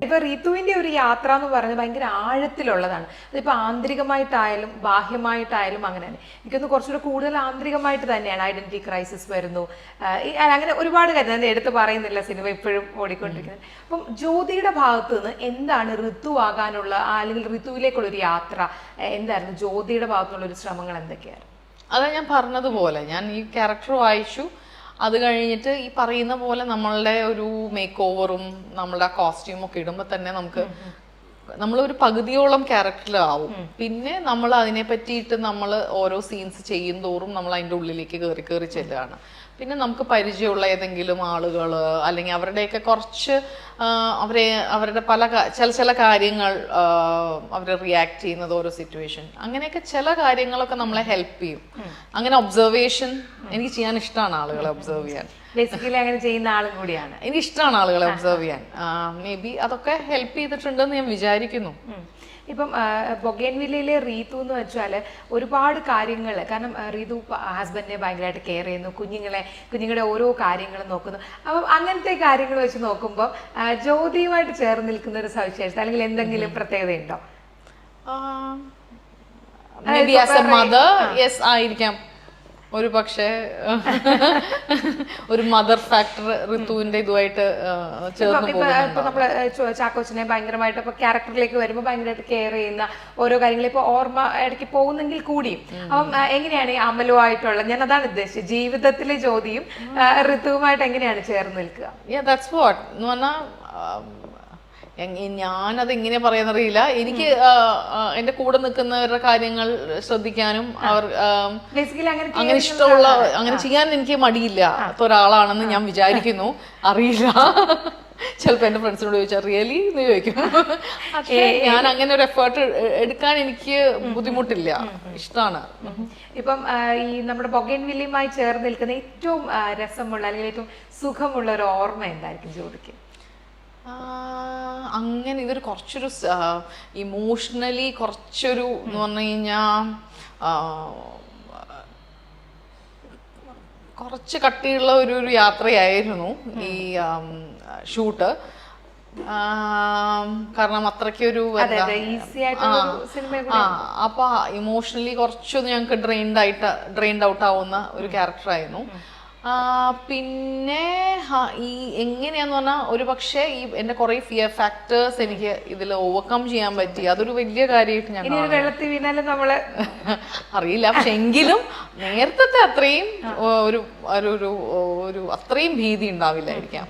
ഇപ്പൊ റിതുവിന്റെ ഒരു യാത്ര എന്ന് പറയുന്നത് ഭയങ്കര ആഴത്തിലുള്ളതാണ്. അതിപ്പോ ആന്തരികമായിട്ടായാലും ബാഹ്യമായിട്ടായാലും അങ്ങനെ തന്നെ. എനിക്കൊന്ന് കുറച്ചുകൂടെ കൂടുതൽ ആന്തരികമായിട്ട് തന്നെയാണ്. ഐഡന്റിറ്റി ക്രൈസിസ് വരുന്നു, അങ്ങനെ ഒരുപാട് കാര്യം എടുത്ത് പറയുന്നില്ല, സിനിമ ഇപ്പോഴും ഓടിക്കൊണ്ടിരിക്കുന്നത്. അപ്പം ജ്യോതിയുടെ ഭാഗത്ത് നിന്ന് എന്താണ് ഋതു ആകാനുള്ള അല്ലെങ്കിൽ ഋതുവിലേക്കുള്ള ഒരു യാത്ര എന്തായിരുന്നു? ജ്യോതിയുടെ ഭാഗത്തുനിന്നുള്ള ഒരു ശ്രമങ്ങൾ എന്തൊക്കെയായിരുന്നു? അതാ ഞാൻ പറഞ്ഞതുപോലെ, ഞാൻ ഈ ക്യാരക്ടർ വായിച്ചു, അത് കഴിഞ്ഞിട്ട് ഈ പറയുന്ന പോലെ നമ്മളുടെ ഒരു മേക്ക് ഓവറും നമ്മളുടെ കോസ്റ്റ്യൂം ഒക്കെ ഇടുമ്പോൾ തന്നെ നമ്മളൊരു പകുതിയോളം ക്യാരക്ടറിലാവും. പിന്നെ നമ്മൾ അതിനെ പറ്റിയിട്ട് നമ്മൾ ഓരോ സീൻസ് ചെയ്യും തോറും നമ്മൾ അതിൻ്റെ ഉള്ളിലേക്ക് കയറി ചെല്ലുകയാണ്. പിന്നെ നമുക്ക് പരിചയമുള്ള ഏതെങ്കിലും ആളുകൾ അല്ലെങ്കിൽ അവരുടെയൊക്കെ കുറച്ച് അവരുടെ ചില കാര്യങ്ങൾ അവർ റിയാക്ട് ചെയ്യുന്നത്, ഓരോ സിറ്റുവേഷൻ, അങ്ങനെയൊക്കെ ചില കാര്യങ്ങളൊക്കെ നമ്മളെ ഹെൽപ്പ് ചെയ്യും. അങ്ങനെ ഒബ്സർവേഷൻ എനിക്ക് ചെയ്യാൻ ഇഷ്ടമാണ്, ആളുകളെ ഒബ്സർവ് ചെയ്യാൻ. ബേസിക്കലി അങ്ങനെ ചെയ്യുന്ന ആളും കൂടിയാണ്. എനിക്ക് ഇഷ്ടമാണ് ആളുകളെ ഒബ്സർവ് ചെയ്യാൻ. മേ ബി അതൊക്കെ ഹെൽപ്പ് ചെയ്തിട്ടുണ്ടെന്ന് ഞാൻ വിചാരിക്കുന്നു. ഇപ്പം ബൊഗേൻവില്ലയിലെ റീതു എന്ന് വെച്ചാൽ ഒരുപാട് കാര്യങ്ങൾ, കാരണം റീതു ഹസ്ബൻഡിനെ ഭയങ്കരമായിട്ട് കെയർ ചെയ്യുന്നു, കുഞ്ഞുങ്ങളുടെ ഓരോ കാര്യങ്ങളും നോക്കുന്നു. അപ്പം അങ്ങനത്തെ കാര്യങ്ങൾ വെച്ച് നോക്കുമ്പോൾ ജ്യോതിയുമായിട്ട് ചേർന്ന് നിൽക്കുന്ന ഒരു സവിശേഷത അല്ലെങ്കിൽ എന്തെങ്കിലും പ്രത്യേകതയുണ്ടോ? ആയിരിക്കാം ഒരു പക്ഷേ. ഒരു മദർ ഫാക്ടർ ഋതുവിന്റെ ഇതുമായിട്ട് നമ്മള് ചാക്കോച്ചനെ ഭയങ്കരമായിട്ട് ഇപ്പൊ ക്യാരക്ടറിലേക്ക് വരുമ്പോൾ ഭയങ്കരമായിട്ട് കെയർ ചെയ്യുന്ന ഓരോ കാര്യങ്ങളും ഇപ്പൊ ഓർമ്മ ഇടയ്ക്ക് പോകുന്നെങ്കിൽ കൂടിയും അപ്പം എങ്ങനെയാണ് ഈ അമലുമായിട്ടുള്ള, ഞാൻ അതാണ് ഉദ്ദേശിച്ചത്, ജീവിതത്തിലെ ജ്യോതിയും ഋതുവുമായിട്ട് എങ്ങനെയാണ് ചേർന്ന് നിൽക്കുക? എന്ന് പറഞ്ഞാൽ ഞാനത് എങ്ങനെ പറയാന്നറിയില്ല. എനിക്ക് എന്റെ കൂടെ നിൽക്കുന്നവരുടെ കാര്യങ്ങൾ ശ്രദ്ധിക്കാനും അങ്ങനെ ഇഷ്ടമുള്ള അങ്ങനെ ചെയ്യാൻ എനിക്ക് മടിയില്ല ഒരാളാണെന്ന് ഞാൻ വിചാരിക്കുന്നു. അറിയില്ല, ചിലപ്പോ എന്റെ ഫ്രണ്ട്സിനോട് ചോദിച്ചാൽ റിയലി എന്ന് ചോദിക്കും. പക്ഷേ ഞാൻ അങ്ങനെ ഒരു എഫേർട്ട് എടുക്കാൻ എനിക്ക് ബുദ്ധിമുട്ടില്ല, ഇഷ്ടമാണ്. ഇപ്പം ഈ നമ്മുടെ ബൊഗേൻവില്ലയുമായി ചേർന്ന് നിൽക്കുന്ന ഏറ്റവും രസമുള്ള അല്ലെങ്കിൽ ഏറ്റവും സുഖമുള്ള ഒരു ഓർമ്മ എന്തായിരിക്കും ജ്യോതിക്ക്? അങ്ങനെ ഇതൊരു കുറച്ചൊരു ഇമോഷണലി കുറച്ചൊരു എന്ന് പറഞ്ഞു കഴിഞ്ഞാൽ കുറച്ച് കട്ടിയുള്ള ഒരു യാത്രയായിരുന്നു ഈ ഷൂട്ട്. കാരണം അത്രയ്ക്കൊരു അപ്പൊ ഇമോഷണലി കുറച്ചൊന്ന് ഞങ്ങൾക്ക് ഡ്രെയിൻഡ് ഔട്ട് ആവുന്ന ഒരു ക്യാരക്ടറായിരുന്നു. പിന്നെ ഈ എങ്ങനെയാന്ന് പറഞ്ഞാൽ ഒരു പക്ഷേ ഈ എന്റെ കുറെ ഫിയർ ഫാക്ടേഴ്സ് എനിക്ക് ഇതിൽ ഓവർകം ചെയ്യാൻ പറ്റി. അതൊരു വലിയ കാര്യമായിട്ട് ഞാൻ വെള്ളത്തിൽ വീണാലും നമ്മള് അറിയില്ല. പക്ഷെ എങ്കിലും നേരത്തെ അത്രയും ഒരു അത്രയും ഭീതി ഉണ്ടാവില്ലായിരിക്കാം.